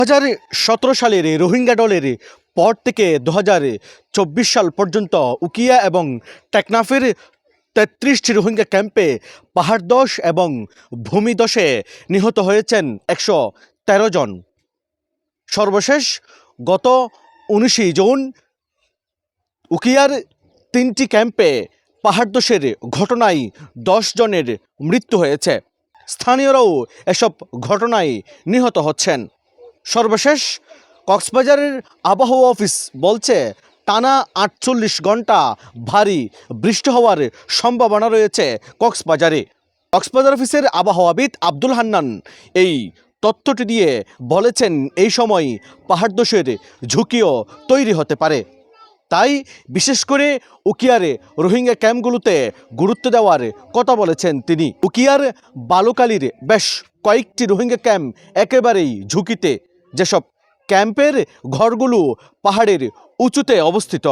2017 সালের রোহিঙ্গা দলের পর থেকে 2024 সাল পর্যন্ত উকিয়া এবং টেকনাফের 33টি রোহিঙ্গা ক্যাম্পে পাহাড়ধস এবং ভূমিধসে নিহত হয়েছেন 113 জন। সর্বশেষ গত 19 জুন উকিয়ার 3টি ক্যাম্পে পাহাড়ধসের ঘটনায় 10 জনের মৃত্যু হয়েছে। স্থানীয়রাও এসব ঘটনায় নিহত হচ্ছেন। সর্বশেষ কক্সবাজারের আবহাওয়া অফিস বলছে টানা 48 ঘন্টা ভারী বৃষ্টি হওয়ার সম্ভাবনা রয়েছে কক্সবাজারে। কক্সবাজার অফিসের আবহাওয়াবিদ আব্দুল হান্নান এই তথ্যটি দিয়ে বলেছেন এই সময় পাহাড়ধসের ঝুঁকিও তৈরি হতে পারে। তাই বিশেষ করে উকিয়ারে রোহিঙ্গা ক্যাম্পগুলোতে গুরুত্ব দেওয়ার কথা বলেছেন তিনি। উকিয়ার বালুকালীর বেশ কয়েকটি রোহিঙ্গা ক্যাম্প একেবারেই ঝুঁকিতে, যেসব ক্যাম্পের ঘরগুলো পাহাড়ের উঁচুতে অবস্থিত।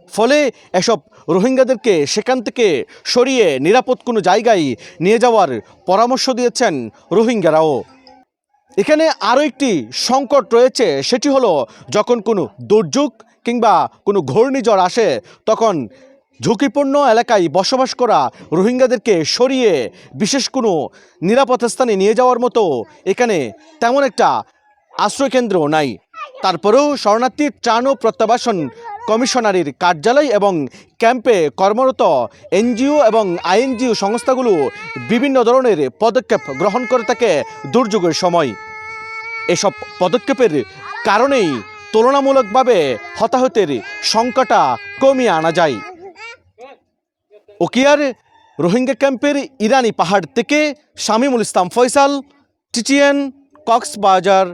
ফলে এসব রোহিঙ্গাদেরকে সেখান থেকে সরিয়ে নিরাপদ কোনো জায়গায় নিয়ে যাওয়ার পরামর্শ দিয়েছেন রোহিঙ্গারাও। এখানে আরও একটি সংকট রয়েছে, সেটি হলো যখন কোনো দুর্যোগ কিংবা কোনো ঘূর্ণিঝড় আসে তখন ঝুঁকিপূর্ণ এলাকায় বসবাস করা রোহিঙ্গাদেরকে সরিয়ে বিশেষ কোনো নিরাপদ স্থানে নিয়ে যাওয়ার মতো এখানে তেমন একটা আশ্রয়কেন্দ্র নাই। তারপরেও শরণার্থী ত্রাণ ও প্রত্যাবাসন কমিশনারের কার্যালয় এবং ক্যাম্পে কর্মরত এনজিও এবং আইএনজিও সংস্থাগুলো বিভিন্ন ধরনের পদক্ষেপ গ্রহণ করে থাকে দুর্যোগের সময়। এসব পদক্ষেপের কারণেই তুলনামূলকভাবে হতাহতের সংখ্যাটা কমিয়ে আনা যায়। উকিয়ার রোহিঙ্গা ক্যাম্পের ইরানি পাহাড় থেকে শামীমুল ইসলাম ফয়সাল, টিটিএন, কক্সবাজার।